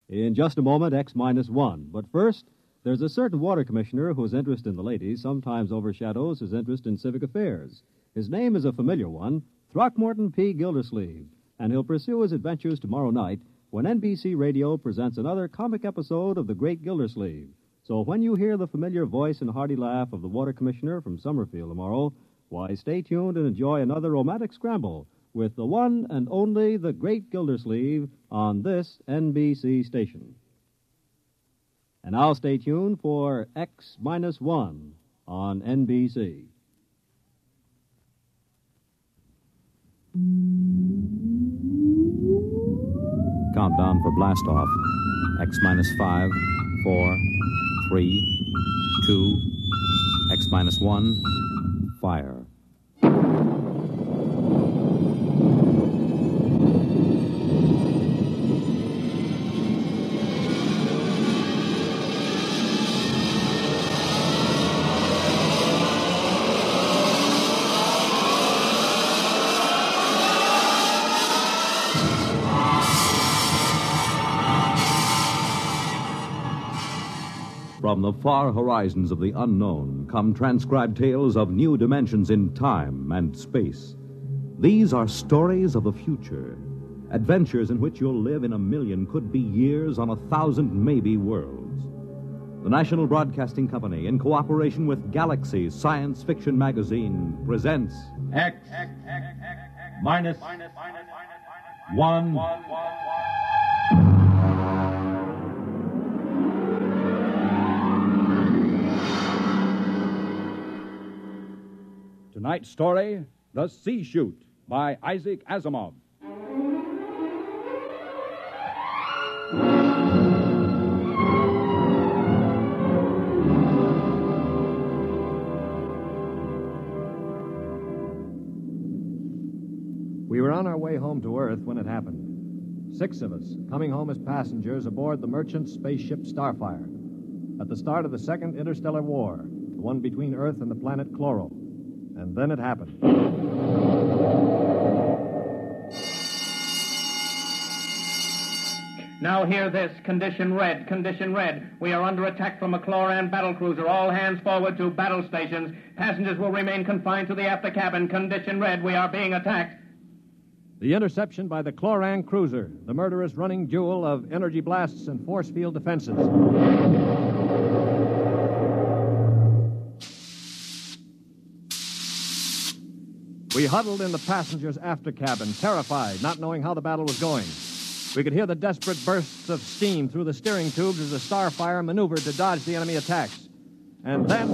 In just a moment, X-1. But first, there's a certain water commissioner whose interest in the ladies sometimes overshadows his interest in civic affairs. His name is a familiar one, Throckmorton P. Gildersleeve, and he'll pursue his adventures tomorrow night when NBC Radio presents another comic episode of The Great Gildersleeve. So when you hear the familiar voice and hearty laugh of the water commissioner from Summerfield tomorrow, why, stay tuned and enjoy another romantic scramble with the one and only The Great Gildersleeve on this NBC station. And now stay tuned for X-1 on NBC. Countdown for blast-off. X-5, 4, 3, 2, X-1, fire. From the far horizons of the unknown come transcribed tales of new dimensions in time and space. These are stories of the future, adventures in which you'll live in a million could-be years on 1,000 maybe worlds. The National Broadcasting Company, in cooperation with Galaxy Science Fiction Magazine, presents X-1. Tonight's story, The C-Chute, by Issac Asimov. We were on our way home to Earth when it happened. 6 of us, coming home as passengers aboard the merchant spaceship Starfire, at the start of the Second Interstellar War, the one between Earth and the planet Chloro. And then it happened. Now hear this. Condition red. Condition red. We are under attack from a Chloran battlecruiser. All hands forward to battle stations. Passengers will remain confined to the after cabin. Condition red. We are being attacked. The interception by the Chloran cruiser, the murderous running jewel of energy blasts and force field defenses. We huddled in the passengers' after cabin, terrified, not knowing how the battle was going. We could hear the desperate bursts of steam through the steering tubes as the Starfire maneuvered to dodge the enemy attacks. And then...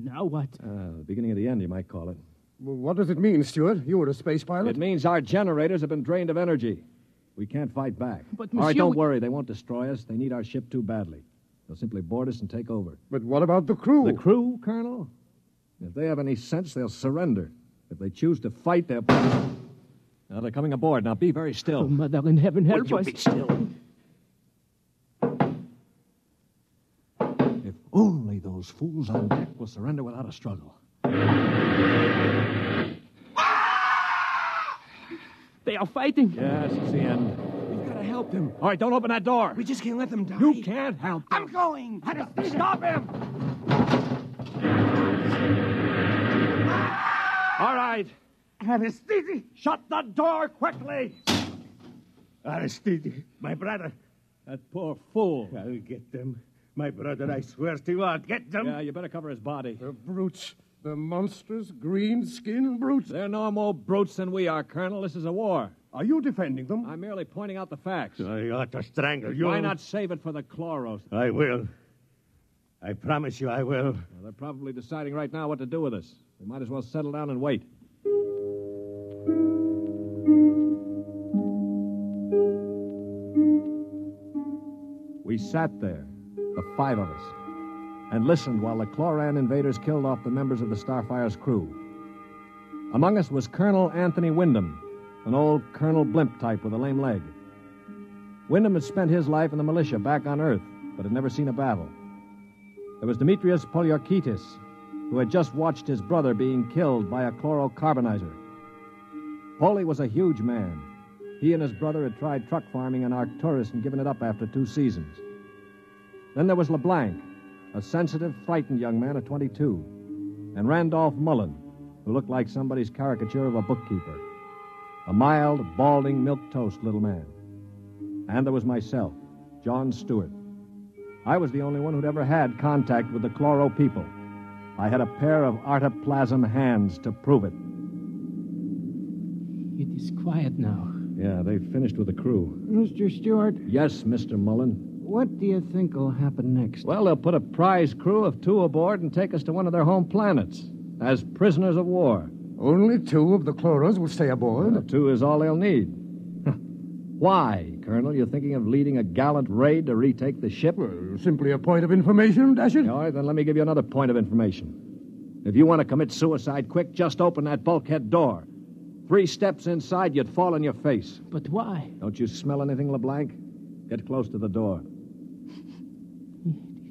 Now what? The beginning of the end, you might call it. Well, what does it mean, Stuart? You were a space pilot. It means our generators have been drained of energy. We can't fight back. But, All right, Monsieur, don't worry. They won't destroy us. They need our ship too badly. They'll simply board us and take over. But what about the crew? The crew, Colonel? If they have any sense, they'll surrender. If they choose to fight, they'll... Now, they're coming aboard. Now, be very still. Oh, Mother in heaven, help us. Be still. If only those fools on deck will surrender without a struggle. They are fighting. Yes, it's the end. We've got to help them. All right, don't open that door. We just can't let them die. You can't help them. I'm going. Stop him. All right. Aristide. Shut the door quickly. Aristide, my brother. That poor fool. I'll get them. My brother, I swear to you, I'll get them. Yeah, you better cover his body. The brutes. The monstrous green-skinned brutes. They're no more brutes than we are, Colonel. This is a war. Are you defending them? I'm merely pointing out the facts. I ought to strangle you. Why not save it for the Chloros? I will. I promise you I will. Well, they're probably deciding right now what to do with us. We might as well settle down and wait. We sat there, the 5 of us, and listened while the Chloran invaders killed off the members of the Starfire's crew. Among us was Colonel Anthony Wyndham, an old Colonel Blimp type with a lame leg. Wyndham had spent his life in the militia back on Earth, but had never seen a battle. There was Demetrius Poliorkitis, who had just watched his brother being killed by a chlorocarbonizer. Poley was a huge man. He and his brother had tried truck farming in Arcturus and given it up after 2 seasons. Then there was LeBlanc, a sensitive, frightened young man of 22, and Randolph Mullen, who looked like somebody's caricature of a bookkeeper, a mild, balding, milquetoast little man. And there was myself, John Stewart. I was the only one who'd ever had contact with the chloro people. I had a pair of artoplasm hands to prove it. It is quiet now. Yeah, they've finished with the crew. Mr. Stewart, Yes, Mr. Mullen. what do you think will happen next? Well, they'll put a prize crew of 2 aboard and take us to one of their home planets as prisoners of war. Only 2 of the chloros will stay aboard. Well, 2 is all they'll need. Why, Colonel? You thinking of leading a gallant raid to retake the ship? Well, simply a point of information, dash it. All right, then let me give you another point of information. If you want to commit suicide quick, just open that bulkhead door. 3 steps inside, you'd fall on your face. But why? Don't you smell anything, LeBlanc? Get close to the door.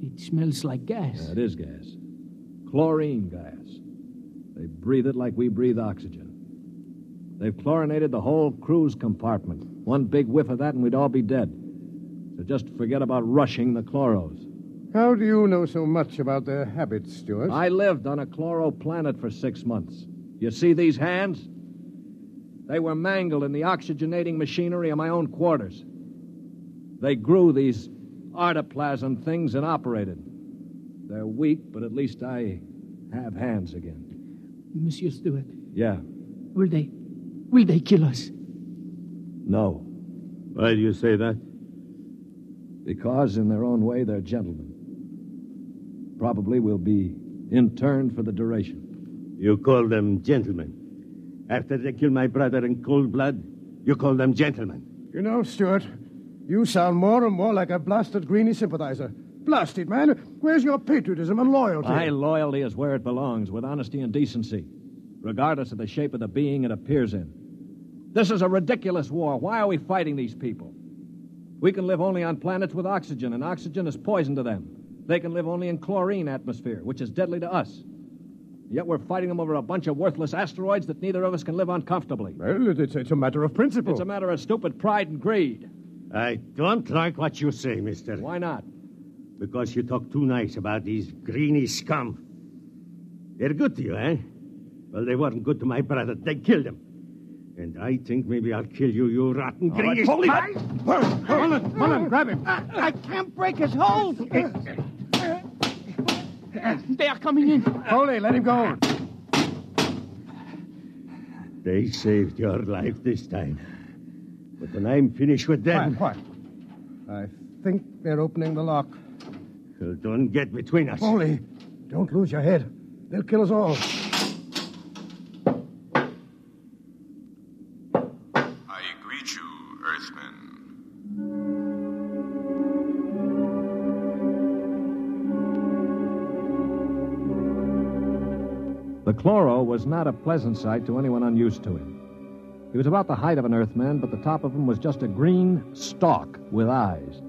It smells like gas. Yeah, it is gas. Chlorine gas. They breathe it like we breathe oxygen. They've chlorinated the whole crew's compartment. 1 big whiff of that and we'd all be dead. So just forget about rushing the chloros. How do you know so much about their habits, Stewart? I lived on a chloro planet for 6 months. You see these hands? They were mangled in the oxygenating machinery of my own quarters. They grew these artoplasm things and operated. They're weak, but at least I have hands again. Monsieur Stewart, Yeah. will they kill us? No. Why do you say that? Because, in their own way, they're gentlemen. Probably will be interned for the duration. You call them gentlemen. After they killed my brother in cold blood, you call them gentlemen. You know, Stewart, you sound more and more like a blasted Greenie sympathizer. Blasted, man. Where's your patriotism and loyalty? My loyalty is where it belongs, with honesty and decency, regardless of the shape of the being it appears in. This is a ridiculous war. Why are we fighting these people? We can live only on planets with oxygen, and oxygen is poison to them. They can live only in chlorine atmosphere, which is deadly to us. Yet we're fighting them over a bunch of worthless asteroids that neither of us can live on comfortably. Well, it's a matter of principle. It's a matter of stupid pride and greed. I don't like what you say, mister. Why not? Because you talk too nice about these greeny scum. They're good to you, eh? Well, they weren't good to my brother. They killed him. And I think maybe I'll kill you, you rotten greeny... Mullen, grab him. I can't break his hold. They are coming in. Foley, let him go. They saved your life this time. But when I'm finished with them... Quiet. I think they're opening the lock. Well, don't get between us. Foley, don't lose your head. They'll kill us all. I greet you, Earthmen. The chloro was not a pleasant sight to anyone unused to it. He was about the height of an Earthman, but the top of him was just a green stalk with eyes.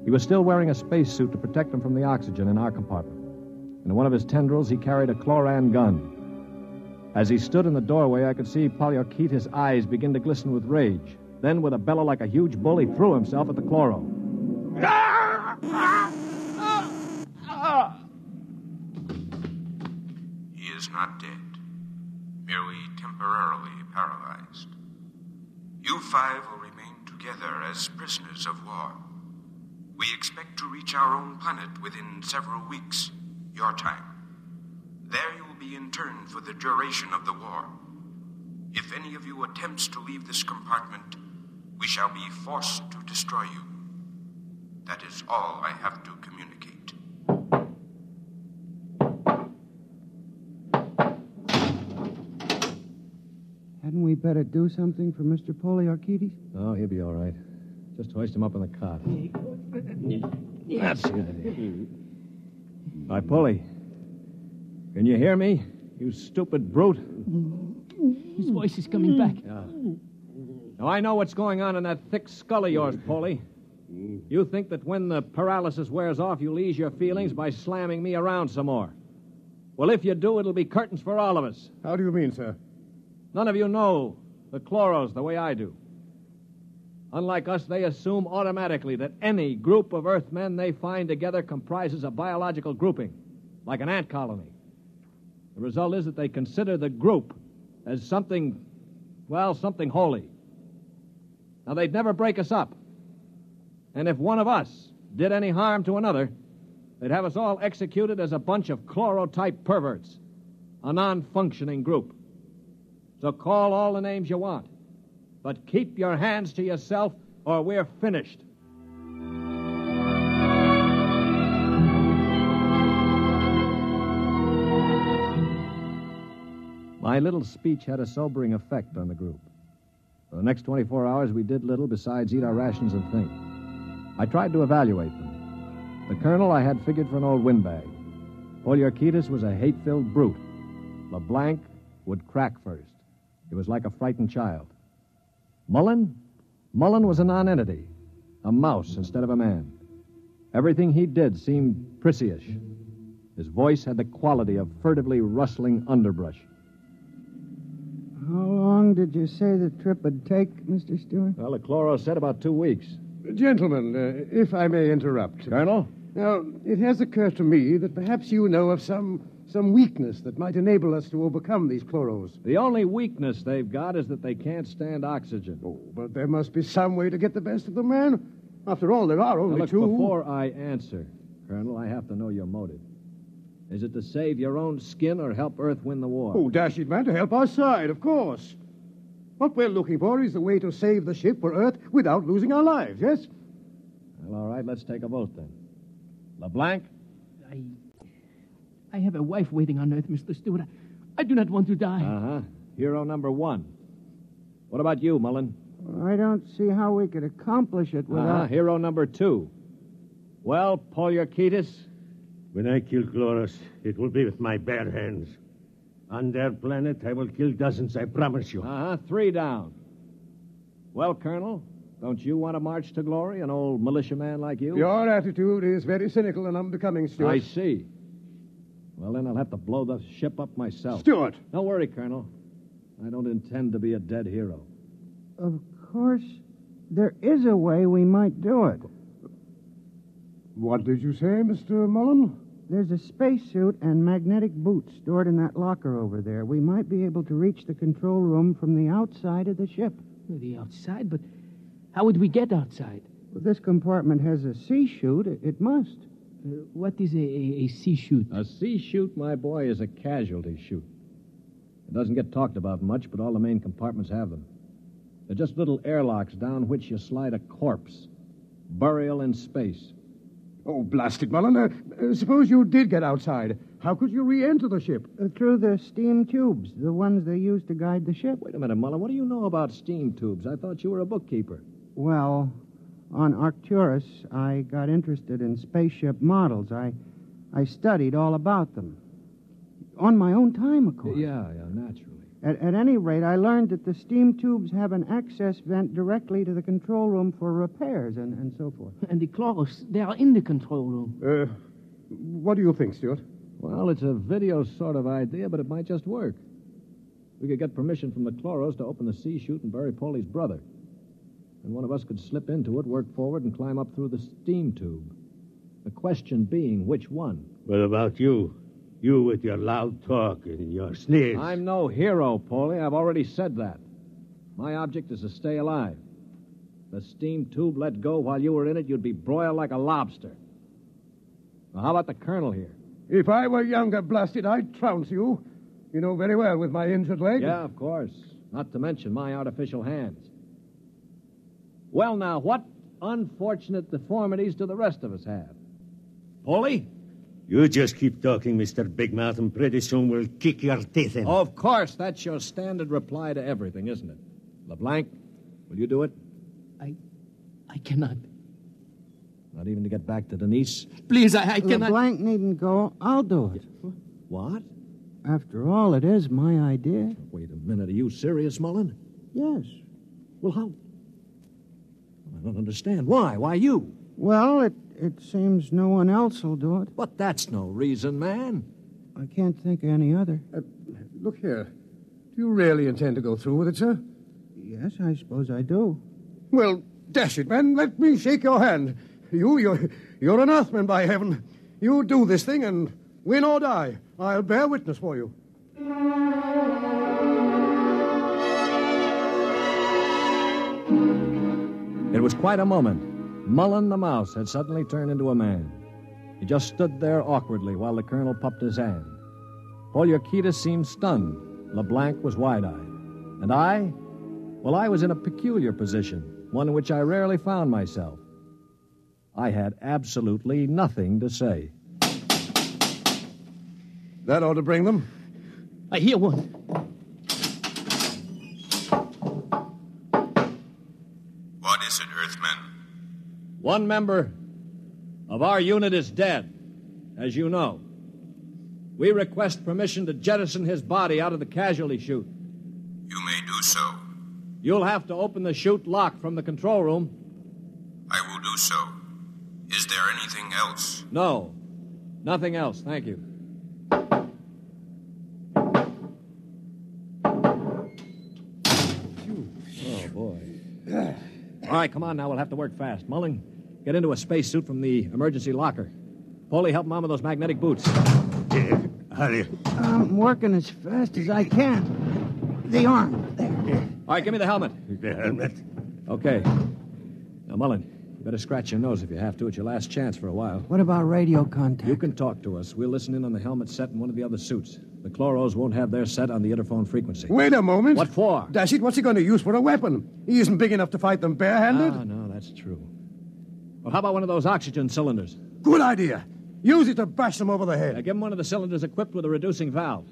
He was still wearing a spacesuit to protect him from the oxygen in our compartment. And in one of his tendrils, he carried a chloran gun. As he stood in the doorway, I could see Polyarchete's eyes begin to glisten with rage. Then, with a bellow like a huge bull, he threw himself at the chloro. He is not dead, merely temporarily paralyzed. You 5 will remain together as prisoners of war. We expect to reach our own planet within several weeks, your time. There you will be interned for the duration of the war. If any of you attempts to leave this compartment, we shall be forced to destroy you. That is all I have to communicate. Hadn't we better do something for Mr. Polyarchetes? Oh, he'll be all right. Just hoist him up on the cot. That's it. Hi, Polly. Can you hear me, you stupid brute? His voice is coming back. Yeah. Now, I know what's going on in that thick skull of yours, Polly. You think that when the paralysis wears off, you'll ease your feelings by slamming me around some more. Well, if you do, it'll be curtains for all of us. How do you mean, sir? None of you know the chloros the way I do. Unlike us, they assume automatically that any group of Earthmen they find together comprises a biological grouping, like an ant colony. The result is that they consider the group as something holy. Now, they'd never break us up. And if one of us did any harm to another, they'd have us all executed as a bunch of chlorotype perverts, a non-functioning group. So call all the names you want, but keep your hands to yourself or we're finished. My little speech had a sobering effect on the group. For the next 24 hours, we did little besides eat our rations and think. I tried to evaluate them. The colonel I had figured for an old windbag. Poliorketis was a hate-filled brute. LeBlanc would crack first. He was like a frightened child. Mullen was a nonentity, a mouse instead of a man. Everything he did seemed prissyish. His voice had the quality of furtively rustling underbrush. How long did you say the trip would take, Mr. Stewart? Well, the chloro said about 2 weeks. Gentlemen, if I may interrupt. Colonel? Now, it has occurred to me that perhaps you know of some weakness that might enable us to overcome these chloros. The only weakness they've got is that they can't stand oxygen. Oh, but there must be some way to get the best of them, man. After all, there are only now, look, two. Before I answer, Colonel, I have to know your motive. Is it to save your own skin or help Earth win the war? Oh, dash it, man, to help our side, of course. What we're looking for is the way to save the ship for Earth without losing our lives, yes? Well, all right, let's take a vote then. LeBlanc? I have a wife waiting on Earth, Mr. Stewart. I do not want to die. Uh-huh. Hero number 1. What about you, Mullen? I don't see how we could accomplish it without... Hero number 2. Well, Poliorketis? When I kill Chloros, it will be with my bare hands. On their planet, I will kill dozens, I promise you. 3 down. Well, Colonel, don't you want to march to glory, an old militiaman like you? Your attitude is very cynical and unbecoming, Stuart. I see. Well, then I'll have to blow the ship up myself. Stuart! Don't worry, Colonel. I don't intend to be a dead hero. Of course, there is a way we might do it. What did you say, Mr. Mullen? There's a spacesuit and magnetic boots stored in that locker over there. We might be able to reach the control room from the outside of the ship. The outside? But how would we get outside? Well, this compartment has a C-Chute. It must. What is a C-Chute? A C-Chute, my boy, is a casualty chute. It doesn't get talked about much, but all the main compartments have them. They're just little airlocks down which you slide a corpse. Burial in space. Oh, blast it, Mullen. Suppose you did get outside. How could you re-enter the ship? Through the steam tubes, the ones they use to guide the ship. Wait a minute, Mullen. What do you know about steam tubes? I thought you were a bookkeeper. Well, on Arcturus, I got interested in spaceship models. I studied all about them. On my own time, of course. Yeah, naturally. At any rate, I learned that the steam tubes have an access vent directly to the control room for repairs and so forth. And the chloros, they are in the control room. What do you think, Stuart? Well, it's a video sort of idea, but it might just work. We could get permission from the chloros to open the C-Chute and bury Polly's brother. And one of us could slip into it, work forward, and climb up through the steam tube. The question being, which one? What about you? You with your loud talk and your sneers. I'm no hero, Polly. I've already said that. My object is to stay alive. The steam tube let go while you were in it, you'd be broiled like a lobster. Now, how about the colonel here? If I were younger, blasted, I'd trounce you. You know very well with my injured leg. Yeah, of course. Not to mention my artificial hands. Well, now, what unfortunate deformities do the rest of us have? Polly? You just keep talking, Mr. Big Mouth, and pretty soon we'll kick your teeth in. Of course, that's your standard reply to everything, isn't it? LeBlanc, will you do it? I cannot. Not even to get back to Denise? Please, I cannot. LeBlanc needn't go. I'll do it. What? After all, it is my idea. Wait a minute. Are you serious, Mullen? Yes. Well, how? I don't understand. Why? Why you? Well, it seems no one else will do it. But that's no reason, man. I can't think of any other. Look here. Do you really intend to go through with it, sir? Yes, I suppose I do. Well, dash it, man. Let me shake your hand. You're an Earthman, by heaven. You do this thing and win or die. I'll bear witness for you. It was quite a moment. Mullen the mouse had suddenly turned into a man. He just stood there awkwardly while the colonel puffed his hand. Poliorcetes seemed stunned. LeBlanc was wide-eyed. And I? Well, I was in a peculiar position, one in which I rarely found myself. I had absolutely nothing to say. That ought to bring them. I hear one. What is it, Earthman? One member of our unit is dead, as you know. We request permission to jettison his body out of the casualty chute. You may do so. You'll have to open the chute lock from the control room. I will do so. Is there anything else? No, nothing else, thank you. Oh, boy. All right, come on now, we'll have to work fast. Mullen, get into a spacesuit from the emergency locker. Polly, help Mom with those magnetic boots. Hurry. I'm working as fast as I can. The arm, there. All right, give me the helmet. The helmet. Okay. Now, Mullen, you better scratch your nose if you have to. It's your last chance for a while. What about radio contact? You can talk to us. We'll listen in on the helmet set in one of the other suits. The chloros won't have their set on the interphone frequency. Wait a moment. What for? Dash it, what's he going to use for a weapon? He isn't big enough to fight them barehanded. Ah, no, that's true. Well, how about one of those oxygen cylinders? Good idea. Use it to bash them over the head. Now, give him one of the cylinders equipped with a reducing valve.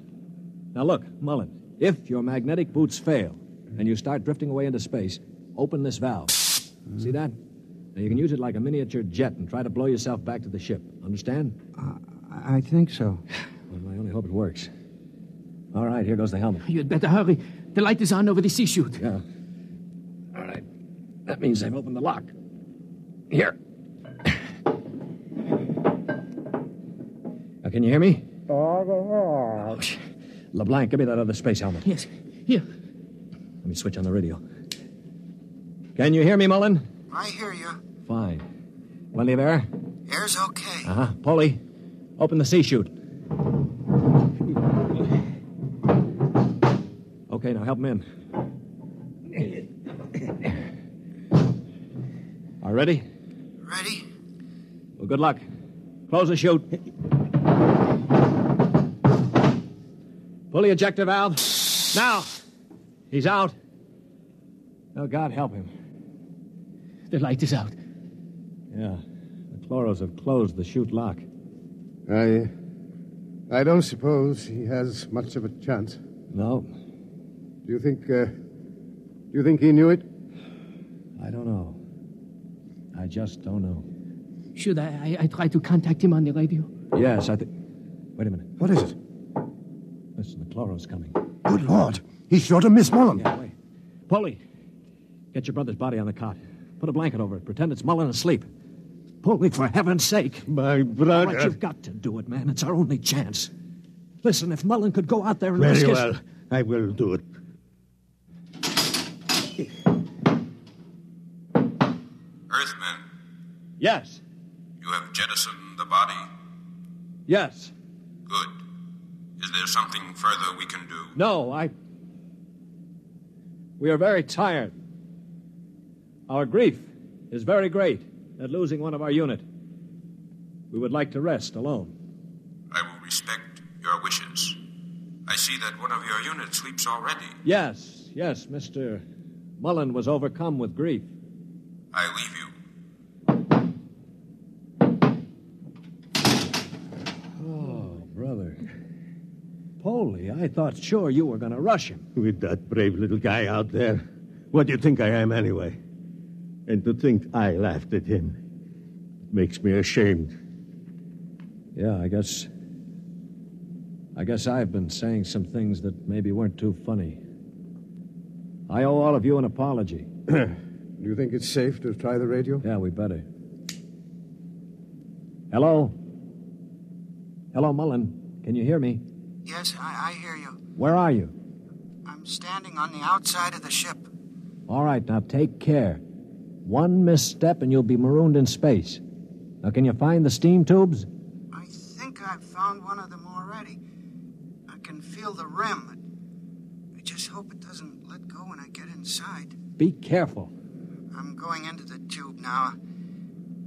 Now, look, Mullen, if your magnetic boots fail and you start drifting away into space, open this valve. See that? Now, you can use it like a miniature jet and try to blow yourself back to the ship. Understand? I think so. Well, I only hope it works. All right, here goes the helmet. You'd better hurry. The light is on over the C-Chute. Yeah. All right. That means I've opened the lock. Here. Now, can you hear me? Oh, LeBlanc, give me that other space helmet. Yes, here. Let me switch on the radio. Can you hear me, Mullen? I hear you. Fine. Plenty of air? Air's okay. Uh-huh. Polly, open the C-Chute. Okay, now help him in. All ready? Ready? Well, good luck. Close the chute. Pull the ejector valve. Now! He's out. Oh, God help him. The light is out. Yeah. The chloros have closed the chute lock. I don't suppose he has much of a chance. No. Do you think he knew it? I don't know. I just don't know. Should I try to contact him on the radio? Yes, I think... Wait a minute. What is it? Listen, the chloros coming. Good Lord. He's sure to miss Mullen. Yeah, wait. Polly, get your brother's body on the cot. Put a blanket over it. Pretend it's Mullen asleep. Polly, for heaven's sake. My brother. All right, you've got to do it, man. It's our only chance. Listen, if Mullen could go out there and risk Very his... well. I will do it. Earthman, Yes. you have jettisoned the body. Yes. Good. Is there something further we can do? No, We are very tired. Our grief is very great at losing one of our unit. We would like to rest alone. I will respect your wishes. I see that one of your units sleeps already. Yes, Mr. Mullen was overcome with grief. I leave you. Oh, brother. Polly, I thought sure you were going to rush him. With that brave little guy out there. What do you think I am, anyway? And to think I laughed at him. It makes me ashamed. Yeah, I guess I've been saying some things that maybe weren't too funny. I owe all of you an apology. Do you think it's safe to try the radio? Yeah, we better. Hello? Hello, Mullen. can you hear me? Yes, I hear you. Where are you? I'm standing on the outside of the ship. All right, now take care. One misstep and you'll be marooned in space. Now, can you find the steam tubes? I think I've found one of them already. I can feel the rim. I just hope it doesn't let go when I get inside. Be careful. I'm going into the tube now.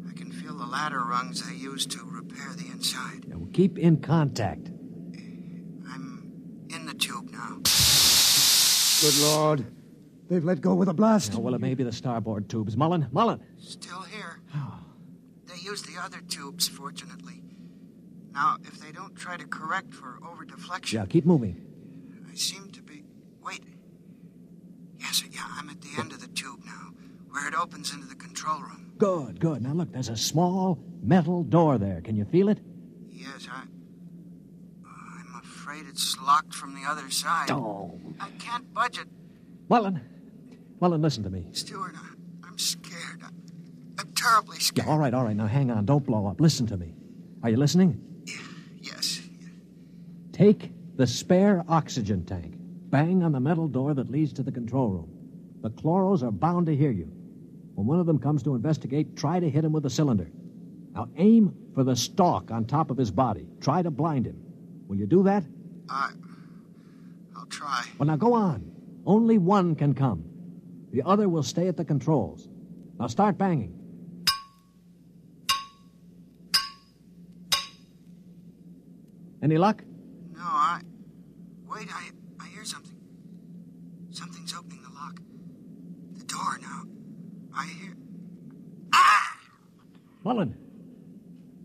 I can feel the ladder rungs they use to repair the inside. Now, keep in contact. I'm in the tube now. Good Lord. They've let go with a blast. Now, well, it may be the starboard tubes. Mullen! Still here. They use the other tubes, fortunately. Now, if they don't try to correct for over-deflection... Yeah, keep moving. I seem to be... Wait. Yes, I'm at the end of the tube now, where it opens into the control room. Good. Now, look, there's a small metal door there. Can you feel it? Yes, I'm afraid it's locked from the other side. Oh. I can't budge it. Mullen, listen to me. Stewart, I'm scared. I'm terribly scared. Yeah, all right. Now, hang on. Don't blow up. Listen to me. Are you listening? Yes. Take the spare oxygen tank. Bang on the metal door that leads to the control room. The chloros are bound to hear you. When one of them comes to investigate, try to hit him with a cylinder. Now, aim for the stalk on top of his body. Try to blind him. Will you do that? I'll try. Well, now, go on. Only one can come. The other will stay at the controls. Now, start banging. Any luck? No, Wait, I hear something. Something's opening the lock. The door now. I hear... Ah! Mullen,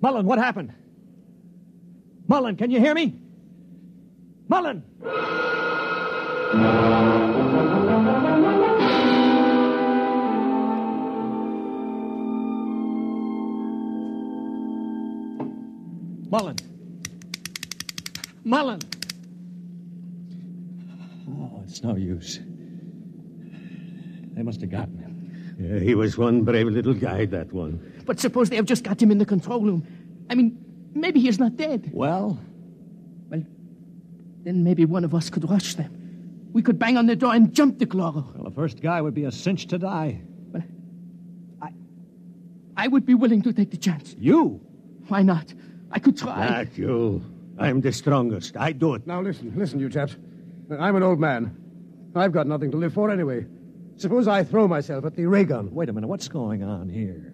what happened? Mullen, can you hear me? Mullen! Mullen! Oh, it's no use. They must have gotten him. Yeah, he was one brave little guy, that one. But suppose they have just got him in the control room. I mean, maybe he's not dead. Well, then maybe one of us could rush them. We could bang on the door and jump the chloro. Well, the first guy would be a cinch to die. Well, I would be willing to take the chance. You? Why not? I could try. Not you. I'm the strongest. I do it. Now, listen, you chaps. I'm an old man. I've got nothing to live for anyway. Suppose I throw myself at the ray gun. Wait a minute. What's going on here?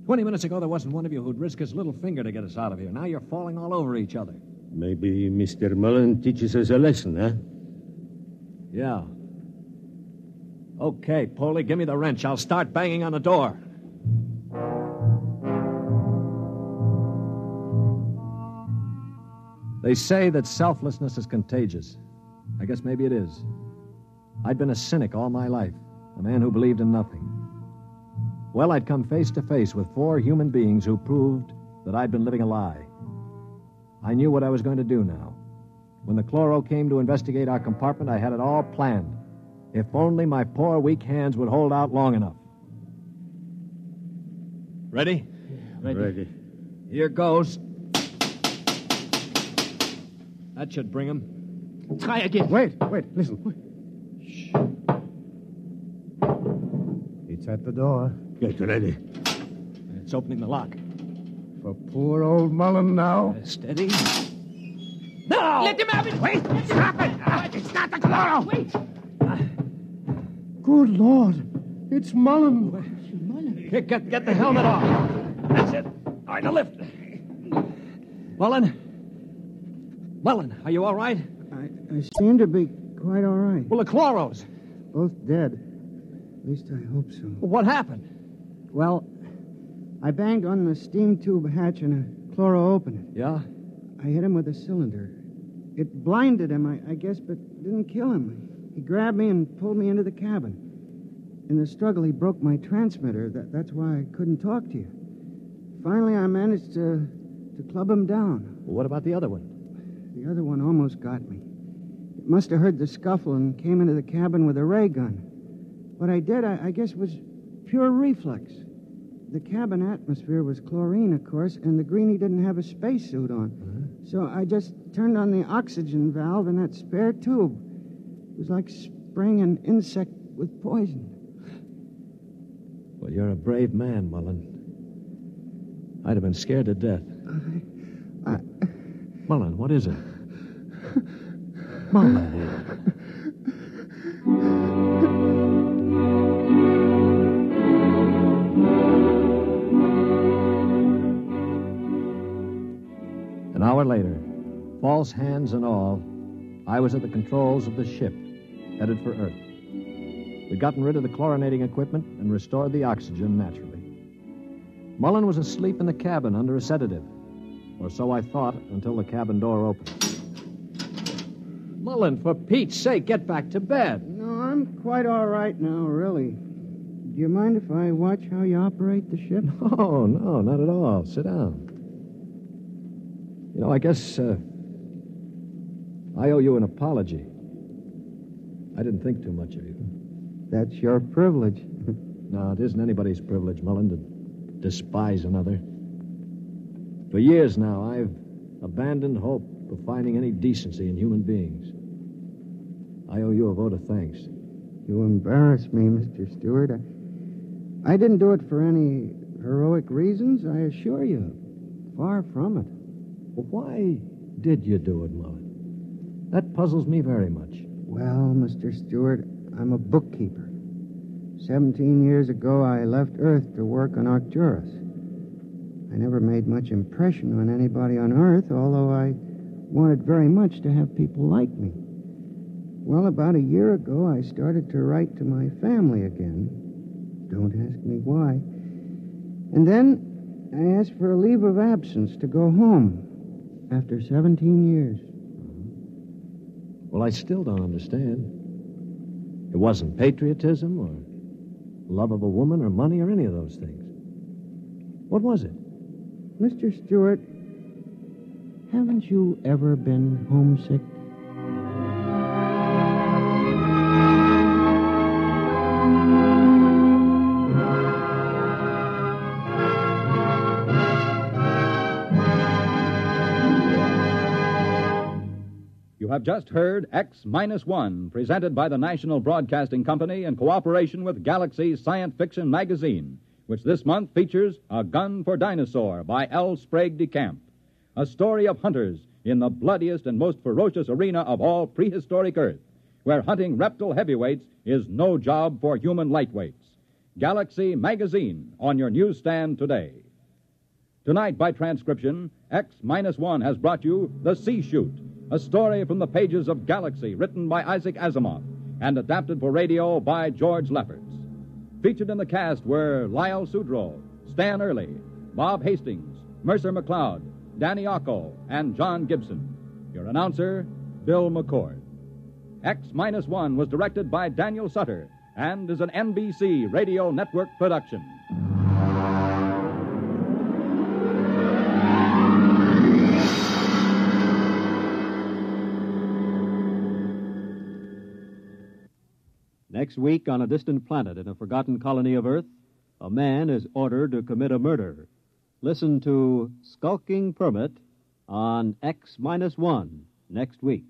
20 minutes ago, there wasn't one of you who'd risk his little finger to get us out of here. Now you're falling all over each other. Maybe Mr. Mullen teaches us a lesson, huh? Yeah. Okay, Polly, give me the wrench. I'll start banging on the door. They say that selflessness is contagious. I guess maybe it is. I'd been a cynic all my life, a man who believed in nothing. Well, I'd come face to face with 4 human beings who proved that I'd been living a lie. I knew what I was going to do now. When the chloro came to investigate our compartment, I had it all planned. If only my poor, weak hands would hold out long enough. Ready? Ready. Here goes. That should bring him. Try again. Wait, listen. Shh. It's at the door. Get ready. It's opening the lock. For poor old Mullen now. Steady. No! Let him have it! Wait! Stop it! It's not the chloro! Wait! Good Lord. It's Mullen. Here, get the helmet off. That's it. All right, now lift. Mullen, are you all right? I seem to be quite all right. Well, the chloros. Both dead. At least I hope so. Well, what happened? Well, I banged on the steam tube hatch and a chloro opened it. Yeah? I hit him with a cylinder. It blinded him, I guess, but didn't kill him. He grabbed me and pulled me into the cabin. In the struggle, he broke my transmitter. That's why I couldn't talk to you. Finally, I managed to club him down. Well, what about the other one? The other one almost got me. It must have heard the scuffle and came into the cabin with a ray gun. What I did, I guess, was pure reflex. The cabin atmosphere was chlorine, of course, and the greenie didn't have a spacesuit on. So I just turned on the oxygen valve in that spare tube. It was like spraying an insect with poison. Well, you're a brave man, Mullen. I'd have been scared to death. Mullen, what is it? Mullen. An hour later, false hands and all, I was at the controls of the ship, headed for Earth. We'd gotten rid of the chlorinating equipment and restored the oxygen naturally. Mullen was asleep in the cabin under a sedative, or so I thought until the cabin door opened. Mullen, for Pete's sake, get back to bed. No, I'm quite all right now, really. Do you mind if I watch how you operate the ship? No, not at all. Sit down. You know, I guess I owe you an apology. I didn't think too much of you. That's your privilege. No, it isn't anybody's privilege, Mullen, to despise another. For years now, I've abandoned hope of finding any decency in human beings. I owe you a vote of thanks. You embarrass me, Mr. Stewart. I didn't do it for any heroic reasons, I assure you. Far from it. Well, why did you do it, Mullen? That puzzles me very much. Well, Mr. Stewart, I'm a bookkeeper. 17 years ago, I left Earth to work on Arcturus. I never made much impression on anybody on Earth, although I wanted very much to have people like me. Well, about a year ago, I started to write to my family again. Don't ask me why. And then I asked for a leave of absence to go home after 17 years. Well, I still don't understand. It wasn't patriotism or love of a woman or money or any of those things. What was it? Mr. Stewart, haven't you ever been homesick? You have just heard X-1, presented by the National Broadcasting Company in cooperation with Galaxy's science fiction magazine, which this month features A Gun for Dinosaur by L. Sprague de Camp, a story of hunters in the bloodiest and most ferocious arena of all prehistoric Earth, where hunting reptile heavyweights is no job for human lightweights. Galaxy Magazine on your newsstand today. Tonight, by transcription, X-1 has brought you The C-Chute, a story from the pages of Galaxy, written by Issac Asimov and adapted for radio by George Leppers. Featured in the cast were Lyle Sudrow, Stan Early, Bob Hastings, Mercer McLeod, Danny Ocko, and John Gibson. Your announcer, Bill McCord. X-1 was directed by Daniel Sutter and is an NBC Radio Network production. Next week, on a distant planet in a forgotten colony of Earth, a man is ordered to commit a murder. Listen to Skulking Permit on X-1 next week.